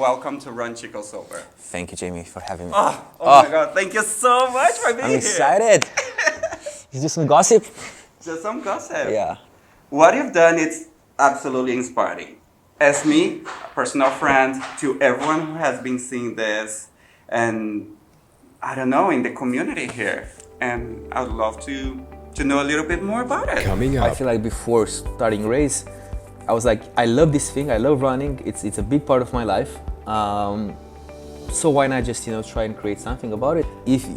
welcome to Run Chico Sober. Thank you, Jamie, for having me. Oh my God, thank you so much for being here. I'm excited. Is this some gossip? Just some gossip. Yeah. What you've done is absolutely inspiring. As me, a personal friend, to everyone who has been seeing this, and I don't know, in the community here. And I would love to know a little bit more about it. Coming up. I feel like before starting Razze, I was like, I love this thing, I love running, it's a big part of my life. So why not just try and create something about it? If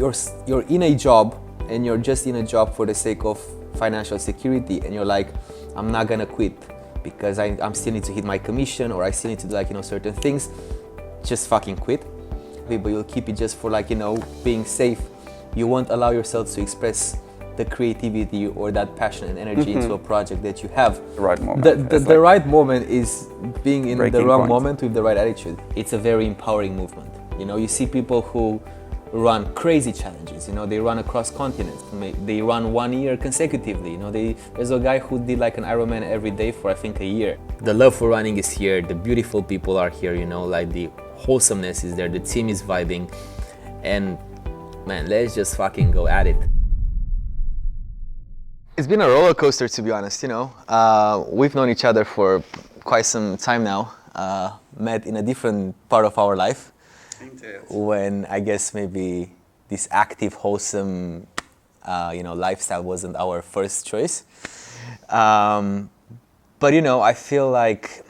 you're in a job and you're just in a job for the sake of financial security and you're like, I'm not gonna quit because I'm still need to hit my commission or I still need to do certain things, just fucking quit. But you'll keep it just for being safe. You won't allow yourself to express the creativity or that passion and energy into a project that you have. The right moment. The right moment is being in the wrong point. moment with the right attitude. It's a very empowering movement. You see people who run crazy challenges. They run across continents. They run 1 year consecutively. There's a guy who did an Ironman every day for I think a year. The love for running is here. The beautiful people are here. The wholesomeness is there. The team is vibing, and man, let's just fucking go at it. It's been a roller coaster, to be honest. We've known each other for quite some time now. Met in a different part of our life. When I guess maybe this active, wholesome, lifestyle wasn't our first choice. But I feel like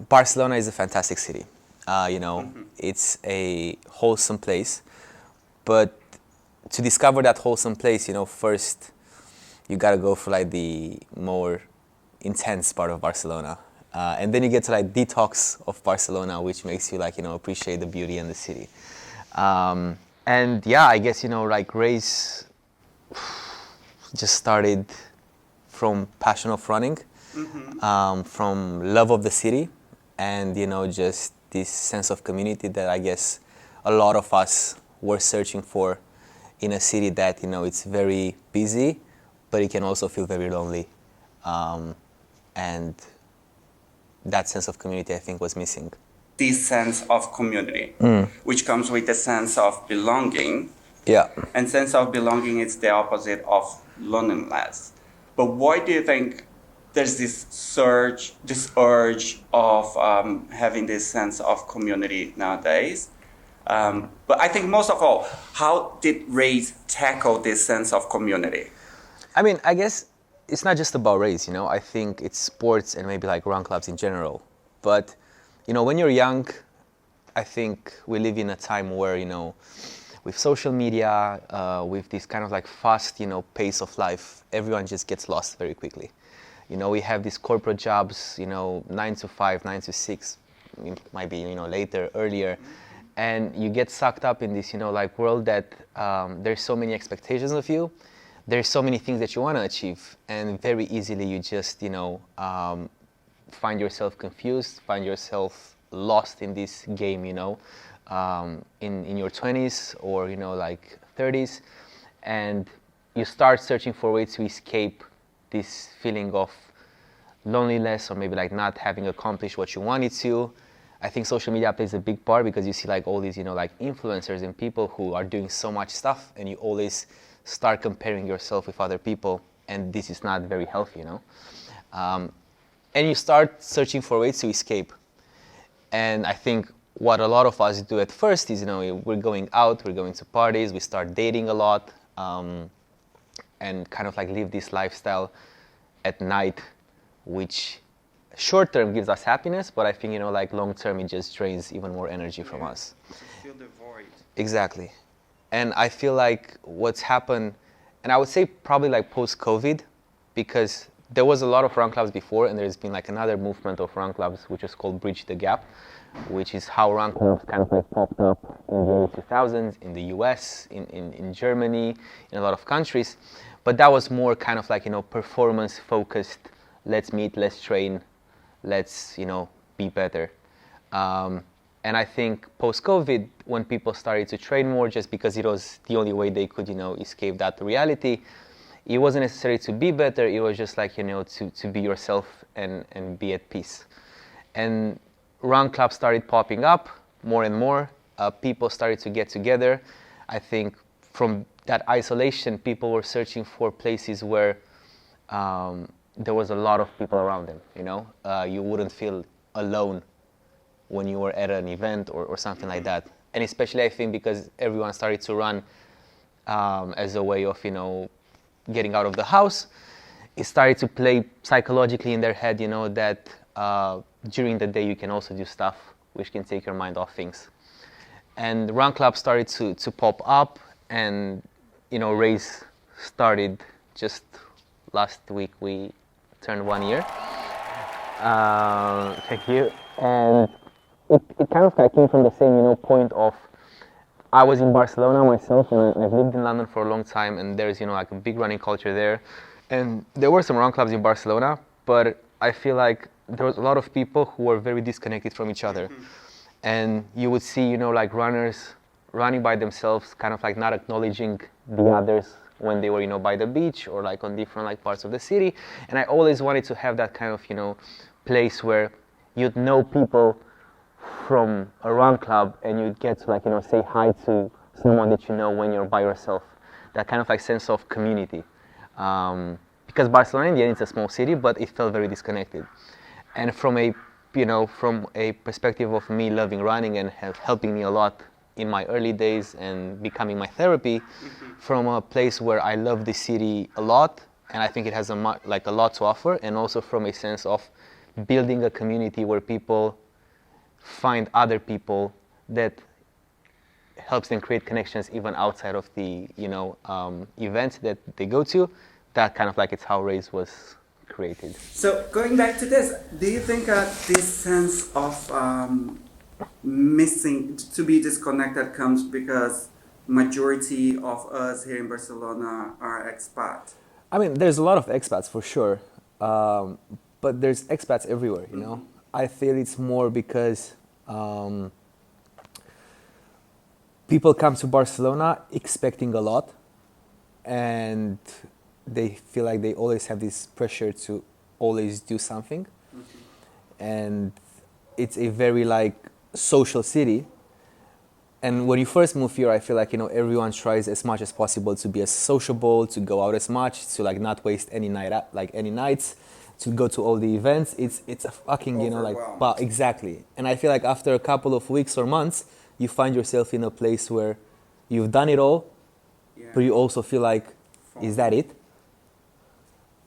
Barcelona is a fantastic city. It's a wholesome place. But to discover that wholesome place, first you gotta go for the more intense part of Barcelona. And then you get to detox of Barcelona, which makes you appreciate the beauty in the city. And yeah, I guess Razze just started from passion of running, from love of the city, and just this sense of community that I guess a lot of us were searching for in a city that it's very busy, but it can also feel very lonely, and that sense of community, I think, was missing. This sense of community, which comes with a sense of belonging. Yeah. And sense of belonging is the opposite of loneliness. But why do you think there's this urge of having this sense of community nowadays? But I think most of all, how did Razze tackle this sense of community? I mean, I guess it's not just about Razze, I think it's sports and maybe run clubs in general. But, when you're young, I think we live in a time where, with social media, with this kind of fast, pace of life, everyone just gets lost very quickly. We have these corporate jobs, 9 to 5, 9 to 6, might be, later, earlier. And you get sucked up in this, world that there's so many expectations of you. There's so many things that you want to achieve, and very easily you just, find yourself confused, find yourself lost in this game, in your 20s or, 30s, and you start searching for ways to escape this feeling of loneliness or maybe not having accomplished what you wanted to. I think social media plays a big part because you see all these, influencers and people who are doing so much stuff, and you always start comparing yourself with other people, and this is not very healthy, and you start searching for ways to escape. And I think what a lot of us do at first is, we're going out, we're going to parties, we start dating a lot, and kind of live this lifestyle at night, which short term gives us happiness, but I think, long term it just drains even more energy from us. Feel the void. Exactly. And I feel like what's happened, and I would say probably post-COVID, because there was a lot of run clubs before, and there's been another movement of run clubs, which is called Bridge the Gap, which is how run clubs kind of popped up in the early 2000s in the US, in Germany, in a lot of countries. But that was more kind of performance focused. Let's meet, let's train, let's, be better. And I think post-COVID, when people started to train more just because it was the only way they could, escape that reality, it wasn't necessary to be better, it was just to be yourself and be at peace. And run clubs started popping up, more and more. People started to get together. I think from that isolation, people were searching for places where there was a lot of people around them, you know? You wouldn't feel alone when you were at an event or something like that. And especially, I think, because everyone started to run as a way of, you know, getting out of the house, it started to play psychologically in their head, you know, that during the day you can also do stuff which can take your mind off things. And run clubs started to pop up, and, you know, race started just last week. We turned 1 year. Thank you. And it kind of came from the same, you know, point of, I was in Barcelona myself, and I've lived in London for a long time, and there's, you know, like a big running culture there. And there were some run clubs in Barcelona, but I feel like there was a lot of people who were very disconnected from each other. And you would see, you know, like runners running by themselves, kind of like not acknowledging the others when they were, you know, by the beach or like on different like parts of the city. And I always wanted to have that kind of, you know, place where you'd know people from a run club and you'd get to, like, you know, say hi to someone that you know when you're by yourself. That kind of like sense of community. Because Barcelona, in the end, it's a small city, but it felt very disconnected. And from a, you know, from a perspective of me loving running and helping me a lot in my early days and becoming my therapy, from a place where I love the city a lot, and I think it has a lot to offer, and also from a sense of building a community where people find other people that helps them create connections even outside of the, you know, events that they go to. That kind of like it's how Race was created. So going back to this, do you think this sense of missing, to be disconnected, comes because majority of us here in Barcelona are expats? I mean, there's a lot of expats for sure, but there's expats everywhere, you know? I feel it's more because people come to Barcelona expecting a lot, and they feel like they always have this pressure to always do something. And it's a very like social city. And when you first move here, I feel like, you know, everyone tries as much as possible to be as sociable, to go out as much, to like not waste any night out, like any nights, to go to all the events. It's a fucking, you know, like, but exactly. And I feel like after a couple of weeks or months, you find yourself in a place where you've done it all, but you also feel like, is that it?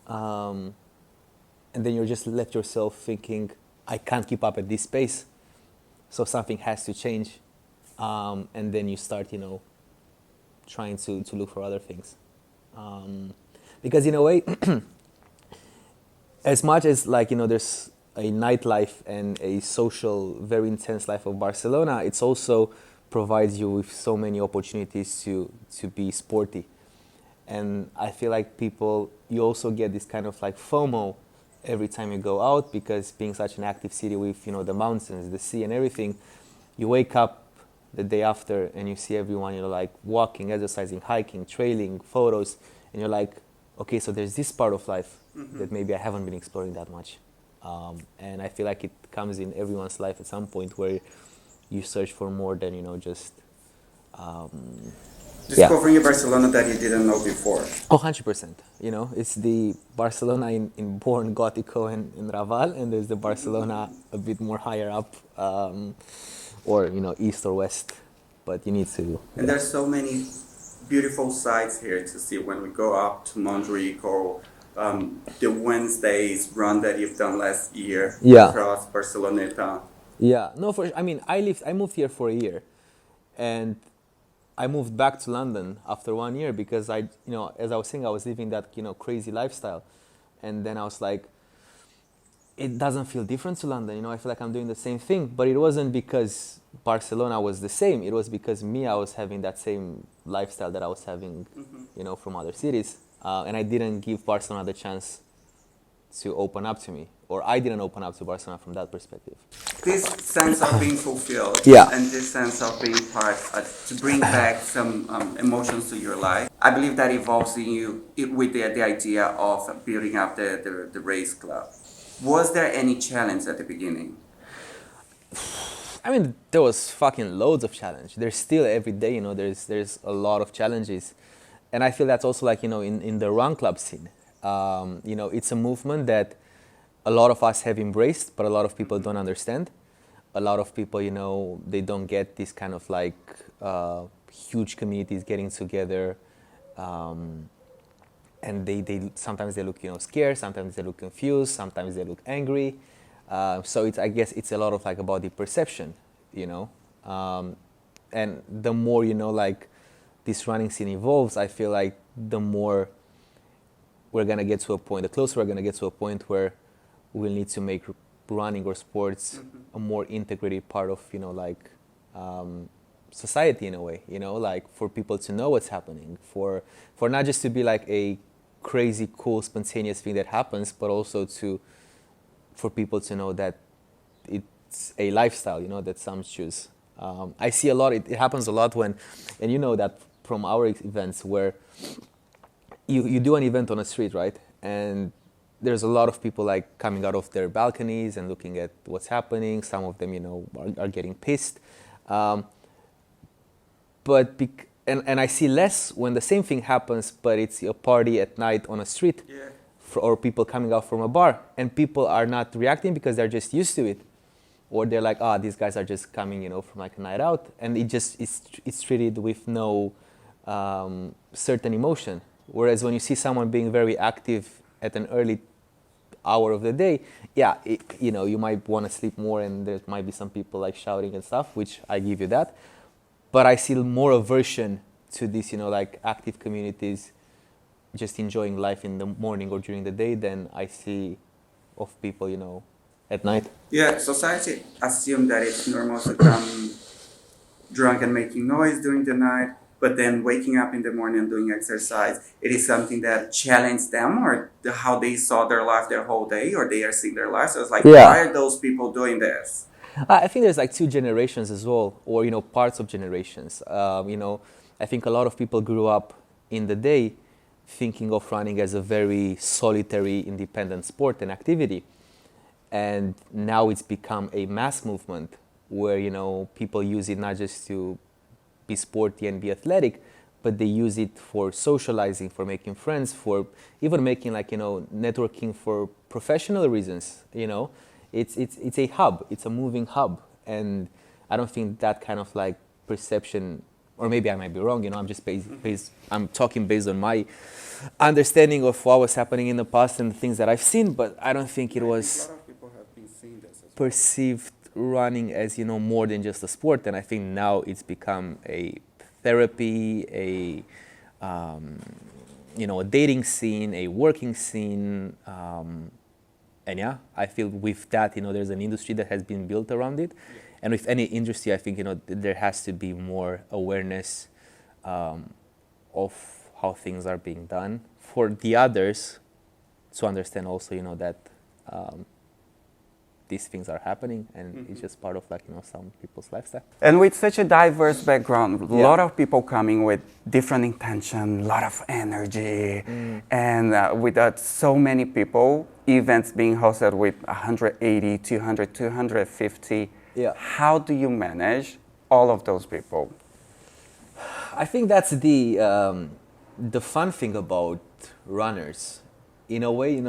And then you just let yourself thinking, I can't keep up at this pace, so something has to change. And then you start, you know, trying to look for other things. Because in a way, as much as like, you know, there's a nightlife and a social, very intense life of Barcelona, it's also provides you with so many opportunities to be sporty. And I feel like people, you also get this kind of like FOMO every time you go out, because being such an active city with, you know, the mountains, the sea and everything, you wake up the day after and you see everyone, you know, like walking, exercising, hiking, trailing, photos, and you're like, okay, so there's this part of life that maybe I haven't been exploring that much. And I feel like it comes in everyone's life at some point where you search for more than, you know, just... discovering a Barcelona that you didn't know before. Oh, 100%. You know, it's the Barcelona in Born, Gótico, and in Raval, and there's the Barcelona a bit more higher up, or, you know, east or west. But you need to... And there's so many beautiful sights here to see when we go up to Montjuic, or the Wednesdays run that you've done last year across Barcelona. Yeah, no, I mean, I moved here for a year, and I moved back to London after 1 year because you know, as I was saying, I was living that, you know, crazy lifestyle. And then I was like, it doesn't feel different to London. You know, I feel like I'm doing the same thing, but it wasn't because Barcelona was the same. It was because I was having that same lifestyle that I was having, you know, from other cities. And I didn't give Barcelona the chance to open up to me, or I didn't open up to Barcelona from that perspective. This sense of being fulfilled, and this sense of being part, to bring back some emotions to your life, I believe that evolves in you with the idea of building up the race club. Was there any challenge at the beginning? I mean, there was fucking loads of challenge. There's still every day, there's a lot of challenges, and I feel that's also like in the run club scene. It's a movement that a lot of us have embraced, but a lot of people don't understand. A lot of people, they don't get this kind of like huge communities getting together, and they sometimes they look scared, sometimes they look confused, sometimes they look angry. So I guess it's a lot of like about the perception, and the more like this running scene evolves, I feel like the more we're gonna get to a point, the closer we're gonna get to a point where we'll need to make running or sports a more integrated part of society in a way, like for people to know what's happening, for not just to be like a crazy cool spontaneous thing that happens, but also for people to know that it's a lifestyle, that some choose. I see a lot, it happens a lot when, and that from our events where you do an event on a street, right? And there's a lot of people like coming out of their balconies and looking at what's happening. Some of them, are getting pissed. And I see less when the same thing happens, but it's a party at night on a street, or people coming out from a bar, and people are not reacting because they're just used to it, or they're like, these guys are just coming, from like a night out, and it's treated with no certain emotion. Whereas when you see someone being very active at an early hour of the day, you might want to sleep more, and there might be some people like shouting and stuff, which I give you that. But I see more aversion to these, like active communities just enjoying life in the morning or during the day than I see of people, at night. Yeah, society assumes that it's normal to come drunk and making noise during the night, but then waking up in the morning and doing exercise, it is something that challenged them, or how they saw their life their whole day, or they are seeing their life. So it's like, why are those people doing this? I think there's like two generations as well, or parts of generations. I think a lot of people grew up in the day thinking of running as a very solitary, independent sport and activity, and now it's become a mass movement where people use it not just to be sporty and be athletic, but they use it for socializing, for making friends, for even making networking for professional reasons. It's a hub, it's a moving hub, and I don't think that kind of like perception, or maybe I might be wrong, I'm just I'm talking based on my understanding of what was happening in the past and the things that I've seen, but I don't think it was a lot of people have been seeing this as well. Perceived running as more than just a sport, and I think now it's become a therapy, a dating scene, a working scene. And I feel with that, there's an industry that has been built around it. Yeah. And with any industry, I think, there has to be more awareness of how things are being done for the others to understand also, that these things are happening, and it's just part of some people's lifestyle. And with such a diverse background, a lot of people coming with different intention, a lot of energy, and with so many people, events being hosted with 180, 200, 250. Yeah. How do you manage all of those people? I think that's the fun thing about runners. In a way,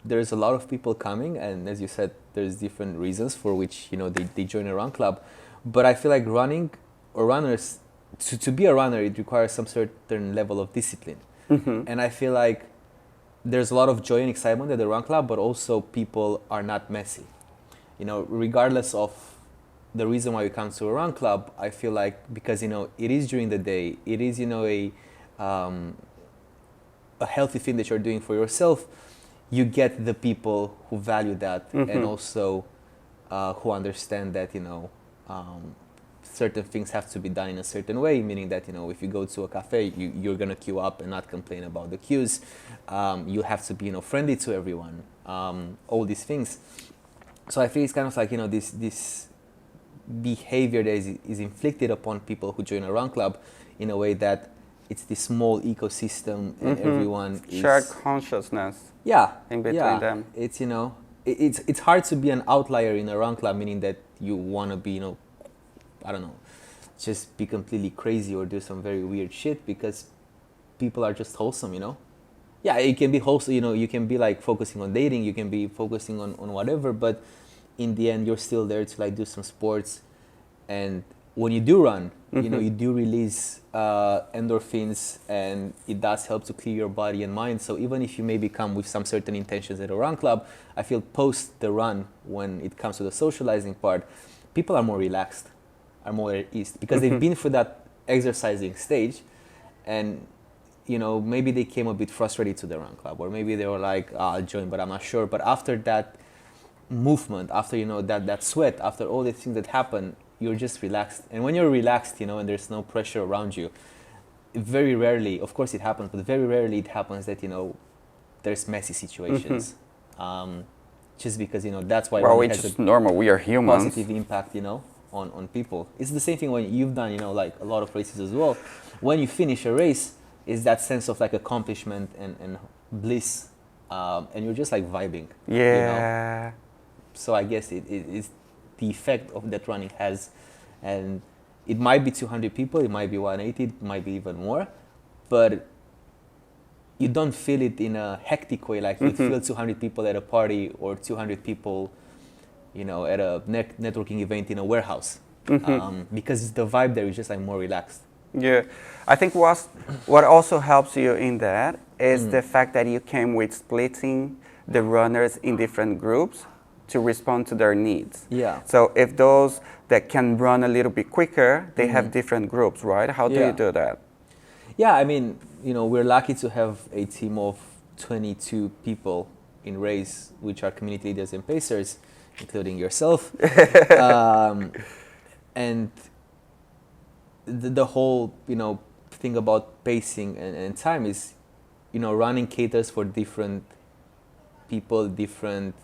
there's a lot of people coming, and as you said, there's different reasons for which, they join a run club. But I feel like running or runners, to be a runner, it requires some certain level of discipline. And I feel like there's a lot of joy and excitement at the run club, but also people are not messy. Regardless of the reason why you come to a run club, I feel like because, it is during the day, it is, a healthy thing that you're doing for yourself, you get the people who value that, and also who understand that certain things have to be done in a certain way, meaning that if you go to a cafe, you're gonna queue up and not complain about the queues. You have to be friendly to everyone, all these things. So I think it's kind of like this behavior that is inflicted upon people who join a run club in a way that it's this small ecosystem, and everyone is shared consciousness. Yeah, in between them. It's it's hard to be an outlier in a run club, meaning that you want to be I don't know, just be completely crazy or do some very weird shit, because people are just wholesome, you know. Yeah, you can be wholesome, you know, you can be like focusing on dating, you can be focusing on whatever, but in the end you're still there to like do some sports. And when you do run, you know, you do release endorphins, and it does help to clear your body and mind. So even if you maybe come with some certain intentions at a run club, I feel post the run, when it comes to the socializing part, people are more relaxed, are more at ease, because they've been through that exercising stage. And you know, maybe they came a bit frustrated to the run club, or maybe they were like, I'll join, but I'm not sure. But after that movement, after, you know, that sweat, after all the things that happen, you're just relaxed. And when you're relaxed, you know, and there's no pressure around you, very rarely, of course it happens, but very rarely it happens that, you know, there's messy situations. Just because, you know, that's why Well, running it's has just normal. We are humans. positive impact, you know, on people. It's the same thing when you've done, you know, like a lot of races as well. When you finish a race, is that sense of like accomplishment and bliss, and you're just like vibing. Yeah. You know? So I guess it is the effect of that running has, and it might be 200 people, it might be 180, it might be even more, but you don't feel it in a hectic way like you'd feel 200 people at a party, or 200 people, you know, at a networking event in a warehouse, because it's the vibe there is just like more relaxed. Yeah, I think what also helps you in that is the fact that you came with splitting the runners in different groups to respond to their needs. Yeah. So if those that can run a little bit quicker, they have different groups, right? How do you do that? Yeah, I mean, you know, we're lucky to have a team of 22 people in Race, which are community leaders and pacers, including yourself. And the whole, you know, thing about pacing and time is, you know, running caters for different people, different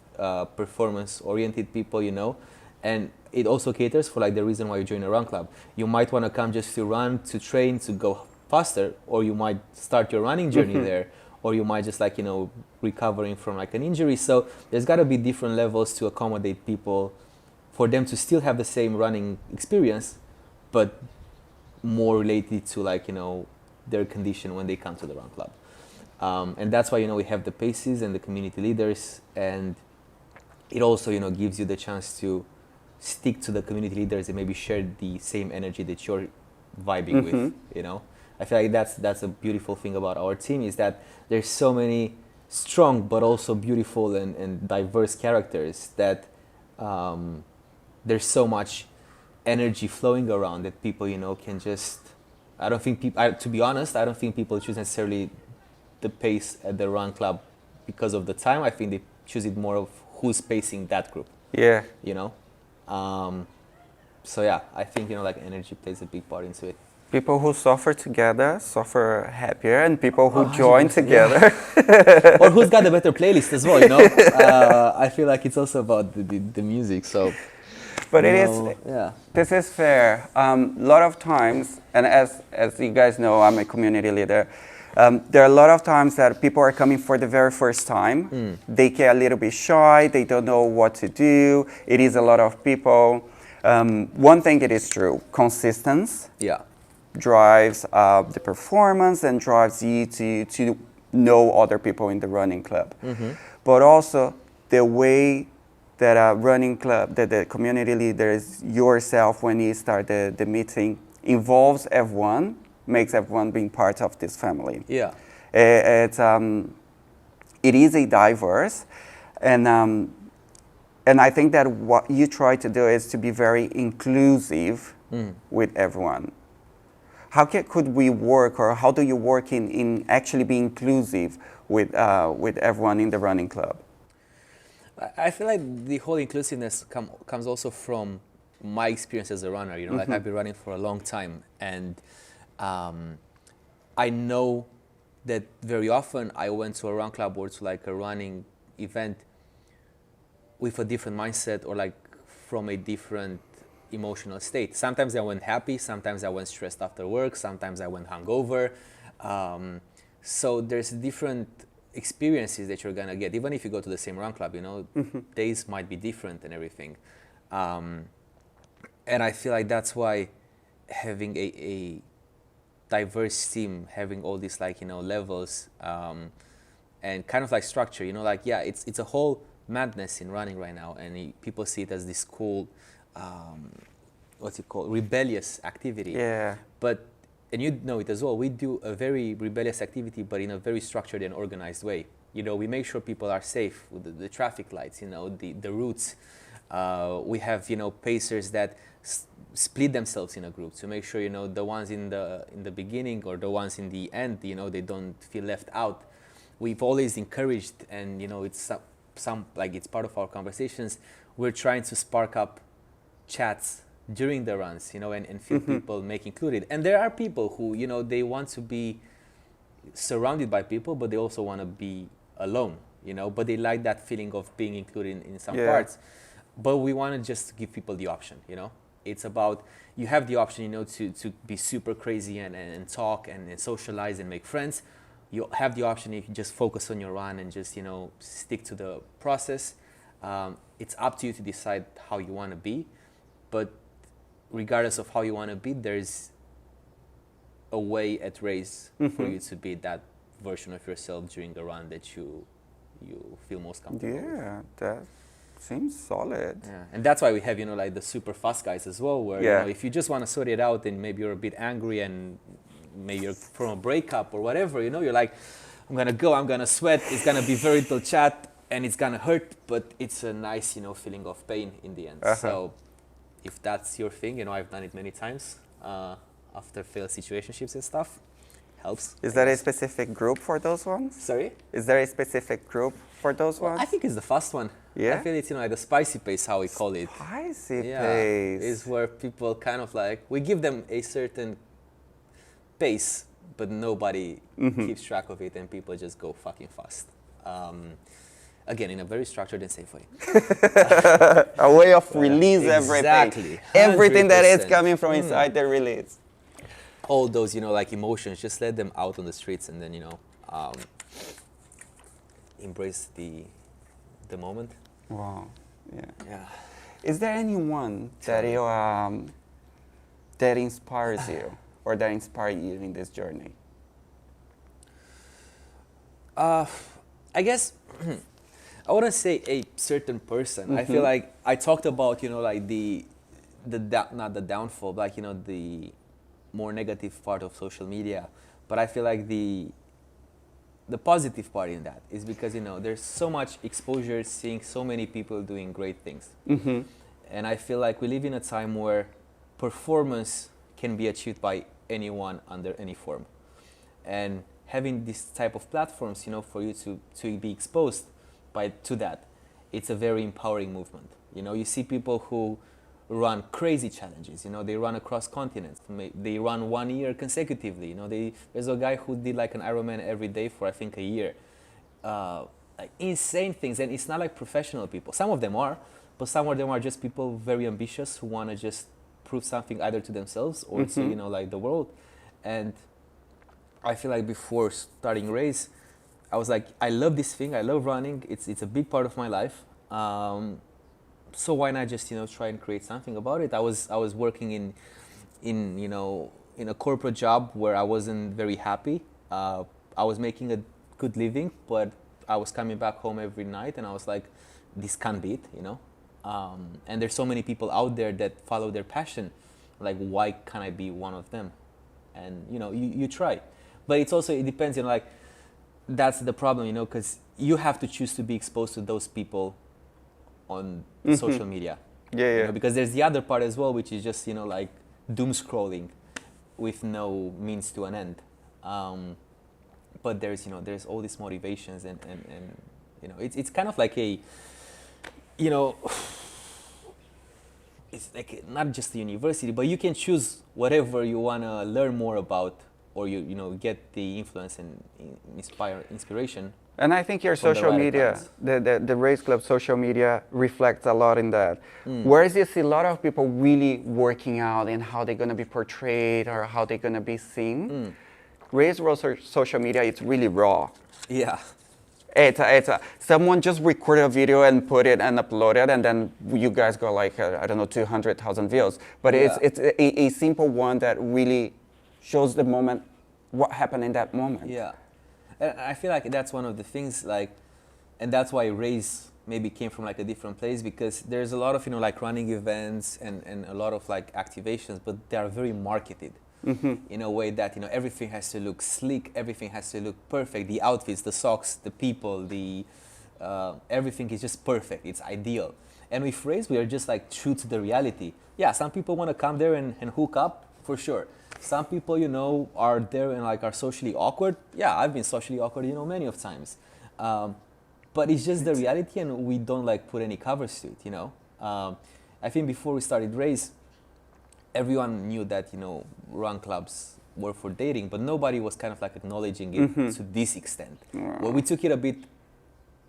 performance-oriented people, you know, and it also caters for like the reason why you join a run club. You might want to come just to run, to train, to go faster, or you might start your running journey there, or you might just like, you know, recovering from like an injury. So there's got to be different levels to accommodate people for them to still have the same running experience, but more related to like, you know, their condition when they come to the run club. And that's why, you know, we have the paces and the community leaders, and it also, you know, gives you the chance to stick to the community leaders and maybe share the same energy that you're vibing with, you know. I feel like that's a beautiful thing about our team, is that there's so many strong but also beautiful and diverse characters that there's so much energy flowing around that people, you know, can just, I don't think people, to be honest, I don't think people choose necessarily the pace at the run club because of the time. I think they choose it more of who's pacing that group. Yeah. You know? So yeah, I think, you know, like energy plays a big part into it. People who suffer together suffer happier, and people who join together. Yeah. Or who's got a better playlist as well, you know? I feel like it's also about the music, so. But it know, is, yeah. This is fair. A lot of times, and as you guys know, I'm a community leader. There are a lot of times that people are coming for the very first time. They get a little bit shy. They don't know what to do. It is a lot of people. One thing it is true, consistency drives the performance and drives you to know other people in the running club. But also the way that a running club, that the community leaders, yourself, when you start the meeting, involves everyone, makes everyone being part of this family. Yeah. It is a diverse, and I think that what you try to do is to be very inclusive with everyone. How could we work, or how do you work in actually being inclusive with everyone in the running club? I feel like the whole inclusiveness comes also from my experience as a runner. You know, like I've been running for a long time, and I know that very often I went to a run club or to like a running event with a different mindset, or like from a different emotional state. Sometimes I went happy, sometimes I went stressed after work, sometimes I went hungover. So there's different experiences that you're gonna get, even if you go to the same run club, you know, days might be different and everything. And I feel like that's why having a diverse team, having all these like, levels, and kind of like structure, like, yeah, it's a whole madness in running right now, and people see it as this cool, what's it called, rebellious activity. Yeah. But, and you know it as well, we do a very rebellious activity, but in a very structured and organized way. We make sure people are safe with the traffic lights, the routes. We have, pacers that split themselves in a group to make sure, the ones in the beginning or the ones in the end, they don't feel left out. We've always encouraged, and, it's some like it's part of our conversations. We're trying to spark up chats during the runs, and feel people make included. And there are people who, they want to be surrounded by people, but they also want to be alone, but they like that feeling of being included in some parts. But we want to just give people the option, It's about, you have the option, to be super crazy and talk and socialize and make friends. You have the option, you can just focus on your run and just, stick to the process. It's up to you to decide how you want to be. But regardless of how you want to be, there's a way at race for you to be that version of yourself during the run that you feel most comfortable with. Yeah, that seems solid. Yeah, and that's why we have, like the super fast guys as well, where, if you just want to sort it out and maybe you're a bit angry and maybe you're from a breakup or whatever, you're like, I'm going to go, I'm going to sweat, it's going to be very little chat and it's going to hurt, but it's a nice, feeling of pain in the end. So if that's your thing, I've done it many times after failed situationships and stuff. Helps. Is there a specific group for those ones? Sorry? Is there a specific group for those ones? I think it's the fast one. Yeah? I feel it's, like the spicy pace, how we call it. Spicy Yeah, pace. is where people kind of like, we give them a certain pace, but nobody keeps track of it and people just go fucking fast. Again, in a very structured and safe way. A way of release Exactly. everything. Everything that is 100%. coming from inside the release. All those, like emotions, just let them out on the streets and then, embrace the moment. Wow. Yeah. Yeah. Is there anyone that you that inspires you or that inspired you in this journey? I guess I wouldn't say a certain person. I feel like I talked about, like not the downfall, but like, the more negative part of social media. But I feel like the positive part in that is because, there's so much exposure, seeing so many people doing great things. And I feel like we live in a time where performance can be achieved by anyone under any form. And having this type of platforms, for you to be exposed to that, it's a very empowering movement. You see people who run crazy challenges, they run across continents, they run 1 year consecutively, there's a guy who did like an Ironman every day for I think a year. Like insane things, and it's not like professional people. Some of them are, but some of them are just people very ambitious who want to just prove something either to themselves or to, like the world. And I feel like before starting race, I was like, I love this thing, I love running, it's a big part of my life. So why not just, try and create something about it? I was working in a corporate job where I wasn't very happy. I was making a good living, but I was coming back home every night and I was like, this can't be it, and there's so many people out there that follow their passion. Like, why can't I be one of them? And, you try. But it's also, it depends, like, that's the problem, because you have to choose to be exposed to those people on social media. Yeah. Because there's the other part as well, which is just, like doom scrolling with no means to an end. But there's, there's all these motivations and it's kind of like a, it's like not just the university, but you can choose whatever you want to learn more about, or you get the influence and inspiration. And I think your social media, the Race Club social media reflects a lot in that. Whereas you see a lot of people really working out and how they're going to be portrayed or how they're going to be seen. Race World social media, it's really raw. Yeah. It's someone just recorded a video and put it and uploaded, and then you guys got like I don't know 200,000 views. But Yeah. it's a simple one that really shows the moment, what happened in that moment. Yeah, and I feel like that's one of the things, like, and that's why Raise maybe came from like a different place, because there's a lot of, you know, like running events and a lot of like activations, but they are very marketed in a way that, you know, everything has to look sleek, everything has to look perfect, the outfits, the socks, the people, the everything is just perfect, it's ideal. And with Raise, we are just like true to the reality. Yeah, some people want to come there and hook up, for sure. Some people, you know, are there and like are socially awkward. Yeah, I've been socially awkward, you know, many of times. But it's just the reality, and we don't like put any covers to it, you know. I think before we started Raise, everyone knew that, you know, run clubs were for dating, but nobody was kind of like acknowledging it to this extent. Well, we took it a bit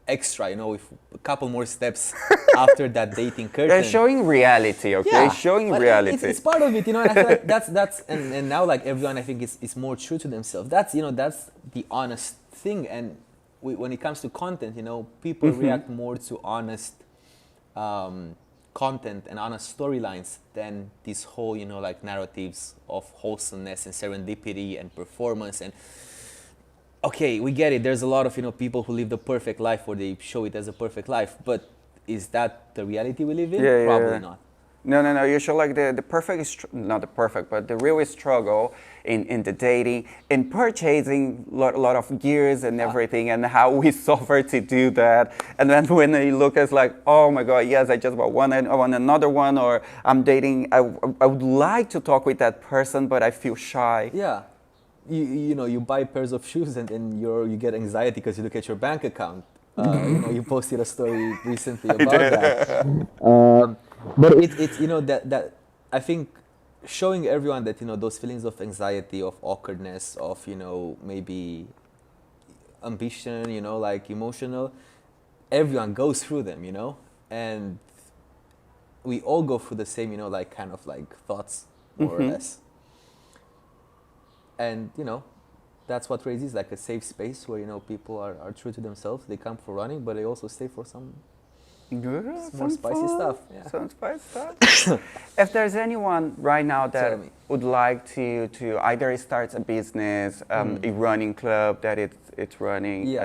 extra, you know, with a couple more steps after that dating curtain. They're showing reality, okay? Yeah, Showing but reality. it's part of it, you know. And I feel like that's and now like everyone, I think is more true to themselves. That's, you know, that's the honest thing. And when it comes to content, you know, people react more to honest content and honest storylines than this whole, you know, like narratives of wholesomeness and serendipity and performance. And okay, we get it. There's a lot of, you know, people who live the perfect life, or they show it as a perfect life. But is that the reality we live in? Yeah, Probably not. No. You show like the perfect, not the perfect, but the real struggle in the dating, in purchasing lot of gears and everything, and how we suffer to do that. And then when you look, it's like, oh my God, yes, I just bought one and I want another one, or I'm dating. I would like to talk with that person, but I feel shy. Yeah. You know, you buy pairs of shoes and you get anxiety because you look at your bank account. You know, you posted a story recently about that. But it's you know, that I think showing everyone that, you know, those feelings of anxiety, of awkwardness, of, you know, maybe ambition, you know, like emotional, everyone goes through them, you know, and we all go through the same, you know, like kind of like thoughts, more or less. And, you know, that's what Raise is, like a safe space where, you know, people are true to themselves. They come for running, but they also stay for some more spicy stuff. Yeah. Some spicy stuff. If there's anyone right now that would like to either start a business, a running club that it's running,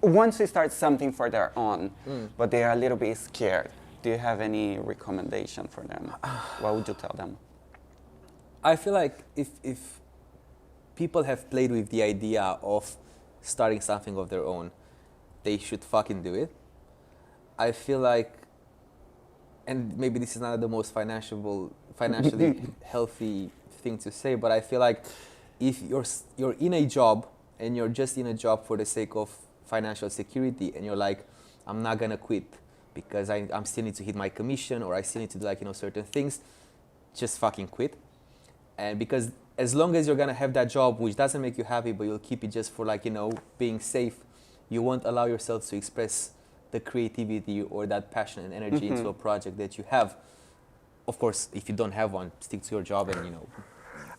wants to start something for their own, but they are a little bit scared, do you have any recommendation for them? What would you tell them? I feel like if people have played with the idea of starting something of their own, they should fucking do it. I feel like, and maybe this is not the most financially healthy thing to say, but I feel like if you're in a job and you're just in a job for the sake of financial security, and you're like, I'm not gonna quit because I'm still need to hit my commission, or I still need to do, like, you know, certain things, just fucking quit. And because as long as you're gonna have that job which doesn't make you happy, but you'll keep it just for, like, you know, being safe, you won't allow yourself to express the creativity or that passion and energy into a project that you have. Of course, if you don't have one, stick to your job and, you know.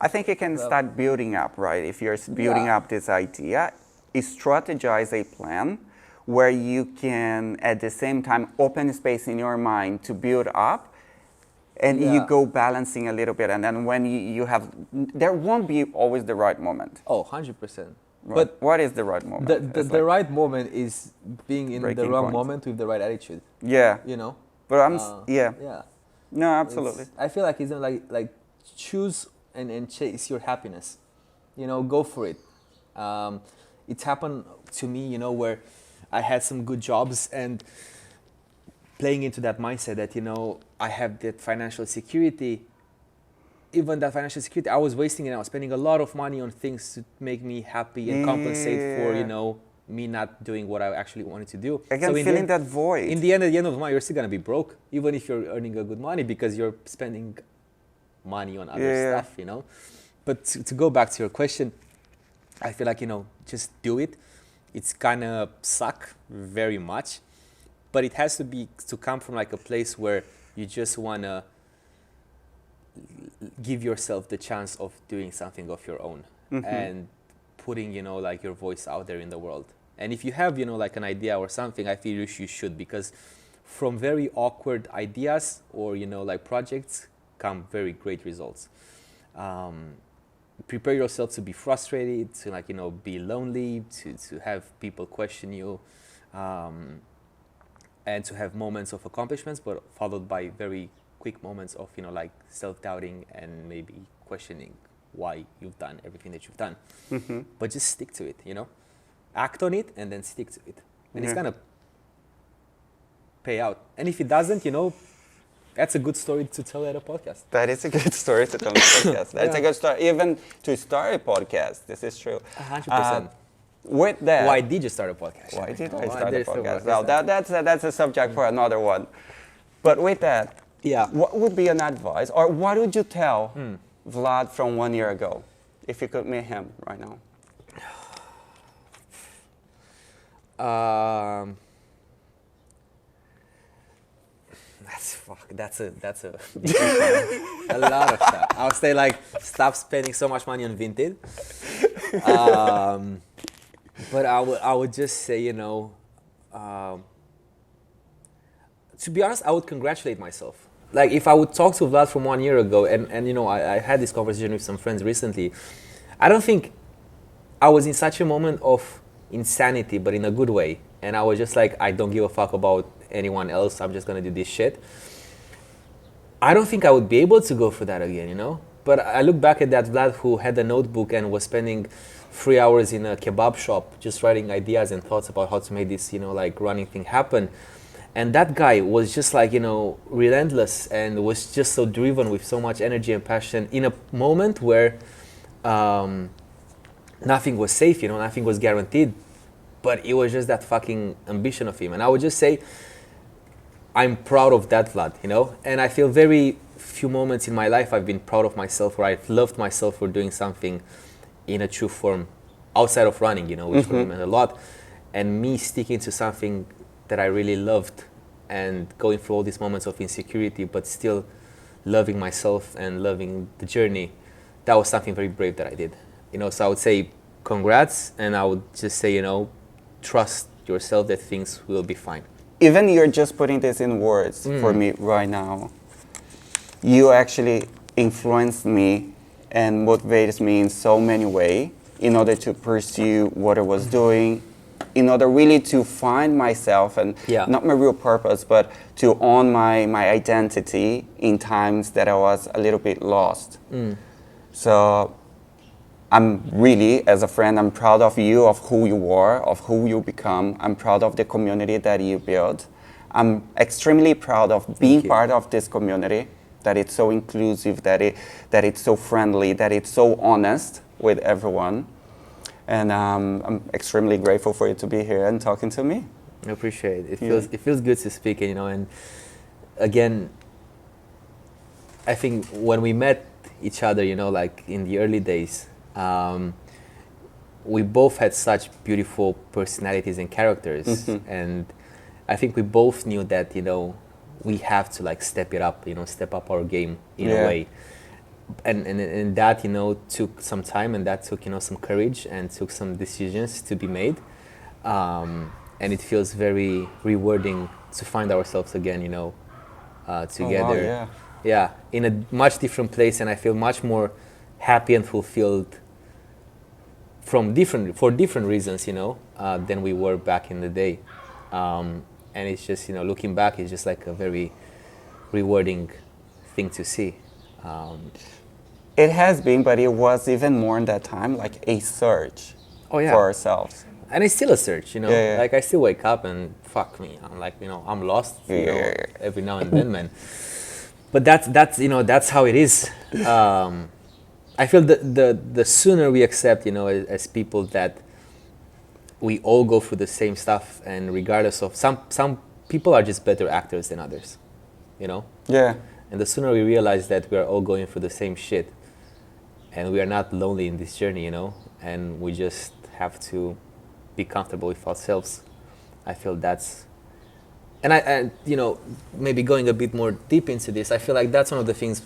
I think you can start building up, right? If you're building up this idea, strategize a plan where you can, at the same time, open space in your mind to build up, and you go balancing a little bit. And then when you have, there won't be always the right moment. Oh, 100%. Right. But what is the right moment? The right moment is being in the wrong moment with the right attitude. Yeah. You know? But Yeah. No, absolutely. I feel like it's like choose and chase your happiness. You know, go for it. It's happened to me, you know, where I had some good jobs, and playing into that mindset that, you know, I have that financial security. Even that financial security, I was wasting it. I was spending a lot of money on things to make me happy and compensate for, you know, me not doing what I actually wanted to do. Again, so feeling that void. In the end, at the end of the month, you're still gonna be broke, even if you're earning a good money, because you're spending money on other stuff, you know. But to go back to your question, I feel like, you know, just do it. It's gonna suck very much, but it has to come from like a place where you just wanna give yourself the chance of doing something of your own and putting, you know, like your voice out there in the world. And if you have, like an idea or something, I feel you should, because from very awkward ideas or, like projects come very great results. Prepare yourself to be frustrated, to be lonely, to have people question you, and to have moments of accomplishments, but followed by very quick moments of, like self-doubting and maybe questioning why you've done everything that you've done. Mm-hmm. But just stick to it, act on it and then stick to it. And it's gonna pay out. And if it doesn't, that's a good story to tell at a podcast. That is a good story to tell a podcast. That's a good story, even to start a podcast. This is true. 100%. With that, Why did you start a podcast? Why did I Why start a did you podcast? start Well, that's a subject for another one. But with that, Yeah. what would be an advice, or what would you tell Vlad from 1 year ago, if you could meet him right now? That's a big question. A lot of stuff. I would say like stop spending so much money on Vinted. But I would just say, to be honest, I would congratulate myself. Like if I would talk to Vlad from 1 year ago, and I had this conversation with some friends recently, I don't think I was in such a moment of insanity, but in a good way. And I was just like, I don't give a fuck about anyone else. I'm just gonna do this shit. I don't think I would be able to go for that again, But I look back at that Vlad who had a notebook and was spending 3 hours in a kebab shop just writing ideas and thoughts about how to make this, like running thing happen. And that guy was just like, relentless and was just so driven with so much energy and passion in a moment where nothing was safe, nothing was guaranteed. But it was just that fucking ambition of him. And I would just say, I'm proud of that Vlad, And I feel very few moments in my life I've been proud of myself, where I've loved myself for doing something in a true form outside of running, which for me meant a lot. And me sticking to something that I really loved and going through all these moments of insecurity, but still loving myself and loving the journey, that was something very brave that I did. So I would say congrats, and I would just say, trust yourself that things will be fine. Even you're just putting this in words for me right now. You actually influenced me and motivated me in so many ways in order to pursue what I was doing, in order really to find myself and not my real purpose, but to own my identity in times that I was a little bit lost. So I'm really, as a friend, I'm proud of you, of who you are, of who you become. I'm proud of the community that you built. I'm extremely proud of being part of this community, that it's so inclusive, that it's so friendly, that it's so honest with everyone. And I'm extremely grateful for you to be here and talking to me. I appreciate it. It feels good to speak, and again, I think when we met each other, like in the early days, we both had such beautiful personalities and characters, and I think we both knew that we have to like step it up, step up our game in a way, and that took some time, and that took some courage and took some decisions to be made, and it feels very rewarding to find ourselves again, together. Oh, wow, in a much different place, and I feel much more happy and fulfilled for different reasons, than we were back in the day. And it's just, looking back, it's just like a very rewarding thing to see. It has been, but it was even more in that time, like a search for ourselves. And it's still a search, like I still wake up and fuck me, I'm like, I'm lost, every now and then, man. But that's how it is. I feel the sooner we accept, as people, that we all go through the same stuff, and regardless of some people are just better actors than others, Yeah. And the sooner we realize that we are all going through the same shit, and we are not lonely in this journey, and we just have to be comfortable with ourselves. I feel that's, and I maybe going a bit more deep into this, I feel like that's one of the things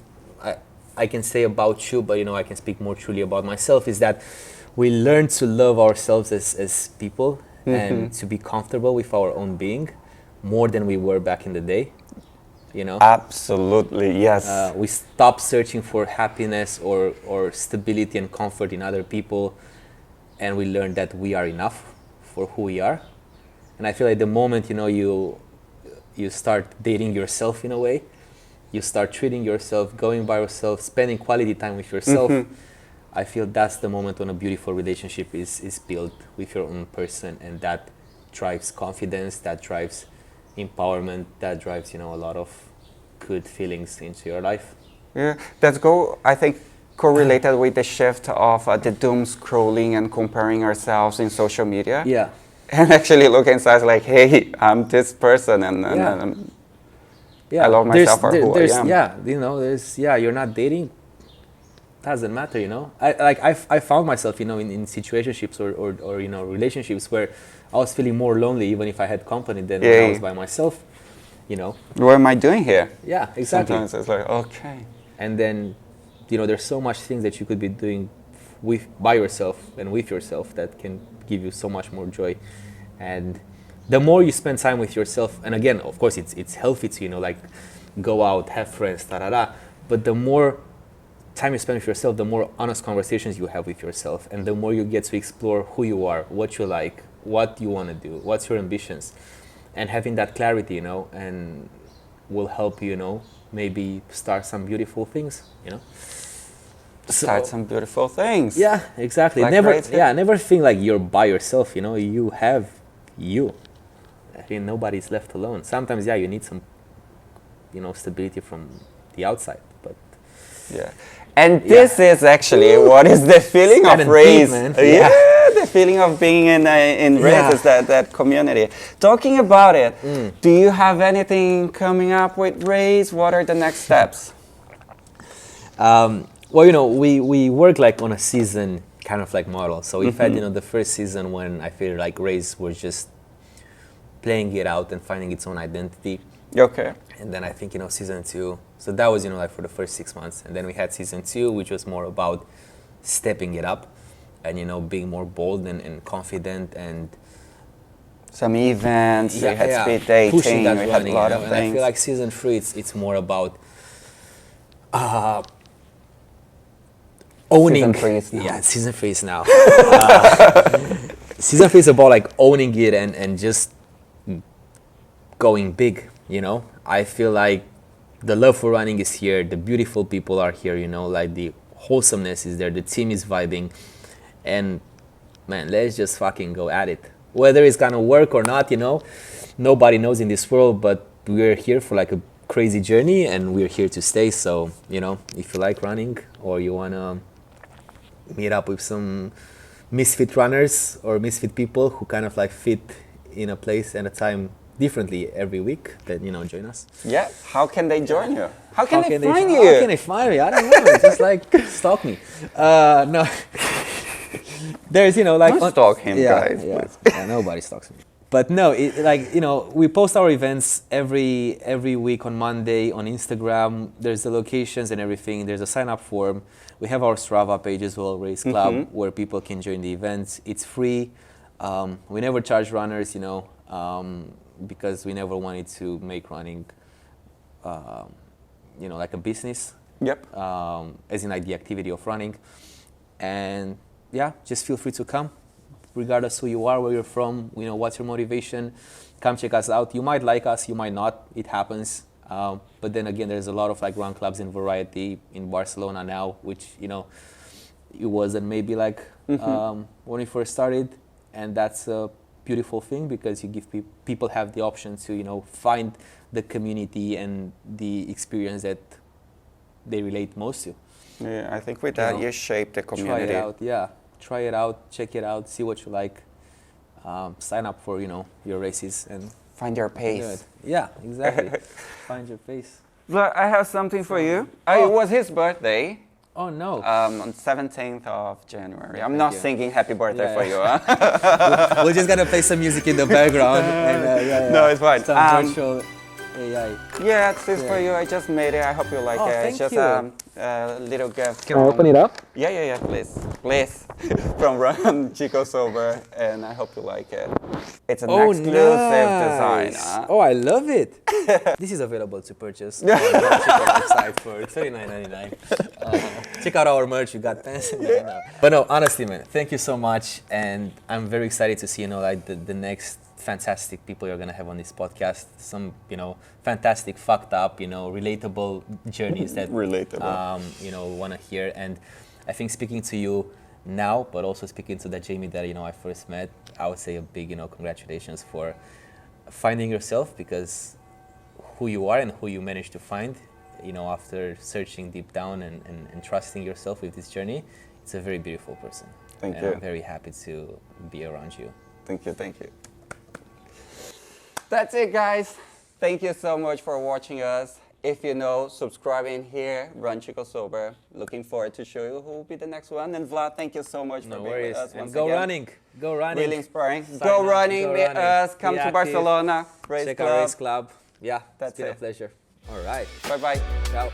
I can say about you, but I can speak more truly about myself, is that we learn to love ourselves as people, and to be comfortable with our own being more than we were back in the day, you know. Absolutely, yes. We stop searching for happiness or stability and comfort in other people, and we learn that we are enough for who we are. And I feel like the moment, you know, you start dating yourself in a way, you start treating yourself, going by yourself, spending quality time with yourself, I feel that's the moment when a beautiful relationship is built with your own person, and that drives confidence, that drives empowerment, that drives, you know, a lot of good feelings into your life. Yeah, that's I think, correlated with the shift of the doom scrolling and comparing ourselves in social media. Yeah. And actually look inside like, hey, I'm this person, and Yeah. I love myself for who I am. Yeah, you know, you're not dating, doesn't matter, you know. I found myself, you know, in situationships or you know, relationships where I was feeling more lonely even if I had company than when I was by myself, you know. What am I doing here? Yeah, exactly. Sometimes it's like, okay. And then, you know, there's so much things that you could be doing by yourself and with yourself that can give you so much more joy. And the more you spend time with yourself, and again, of course, it's healthy to, you know, like go out, have friends, but the more time you spend with yourself, the more honest conversations you have with yourself, and the more you get to explore who you are, what you like, what you want to do, what's your ambitions, and having that clarity, you know, and will help you, you know, maybe start some beautiful things, you know. Start some beautiful things. Yeah, exactly. Like never think like you're by yourself, you know. You have you. I mean, nobody's left alone. Sometimes, yeah, you need some, you know, stability from the outside, but yeah. And this is actually what is the feeling of Razze. Yeah, the feeling of being in Razze is that community. Talking about it, do you have anything coming up with Razze? What are the next steps? Well, you know, we work like on a season kind of like model. So we've had, you know, the first season when I feel like Razze was just playing it out and finding its own identity. Okay. And then I think, you know, season 2, so that was, you know, like for the first 6 months. And then we had season 2, which was more about stepping it up and, you know, being more bold and confident and some events, we had speed dating, pushing that we running, had a lot you know? of And things. I feel like season 3, it's more about owning. Season 3 is now. Yeah, season 3 is now. Season 3 is about like owning it and just going big, you know. I feel like the love for running is here, the beautiful people are here, you know, like the wholesomeness is there, the team is vibing, and man, let's just fucking go at it. Whether it's gonna work or not, you know, nobody knows in this world, but we're here for like a crazy journey and we're here to stay. So, you know, if you like running or you wanna meet up with some misfit runners or misfit people who kind of like fit in a place and a time differently every week, then, you know, join us. Yeah, how can they join you? How can they find you? How can they find me? I don't know. Just like stalk me. No. There's, you know, like Don't stalk him, guys. Yeah, nobody stalks me. But no, like, you know, we post our events every week on Monday on Instagram. There's the locations and everything. There's a sign-up form. We have our Strava page as well, Razze Club, where people can join the events. It's free. We never charge runners, you know, because we never wanted to make running, you know, like a business. Yep. As in like the activity of running. And yeah, just feel free to come, regardless who you are, where you're from, you know, what's your motivation. Come check us out. You might like us, you might not. It happens. But then again, there's a lot of like run clubs in variety in Barcelona now, which, you know, it wasn't maybe like when we first started. And that's a beautiful thing because you give people have the option to, you know, find the community and the experience that they relate most to. Yeah, I think with that, you shape the community. Try it out, yeah. Try it out, check it out, see what you like. Sign up for, you know, your races and find your pace. Yeah, exactly. Find your pace. But I have something for you. It was his birthday. Oh no. On 17th of January. I'm not singing happy birthday for you. Huh? We're just gonna play some music in the background. And, No, it's fine. Some virtual. AI. Yeah, this is for you. I just made it. I hope you like Oh, it. thank It's just you. a little gift. Can I open it up? Yeah, please. Please. From Ron Chico Sober, and I hope you like it. It's an exclusive design. Oh, I love it. This is available to purchase on the website for $39.99. Check out our merch. You got pens. But no, honestly, man, thank you so much, and I'm very excited to see like the next fantastic people you're gonna have on this podcast. Some fantastic, fucked up, relatable journeys that Relatable. want to hear. And I think speaking to you now, but also speaking to that Jaime that I first met, I would say a big congratulations for finding yourself, because who you are and who you managed to find after searching deep down and trusting yourself with this journey, it's a very beautiful person. Thank and you. I'm very happy to be around you. Thank you. That's it, guys. Thank you so much for watching us. If you know, subscribing here, Run Chico Sober. Looking forward to show you who will be the next one. And Vlad, thank you so much for being with us once Go again. running. Go running. Really inspiring. Sign Go up, running go with running. us. Come Be to active. Barcelona. Race Check Club. out Race Club. Yeah, That's it's been a it. pleasure. All right. Bye-bye. Ciao.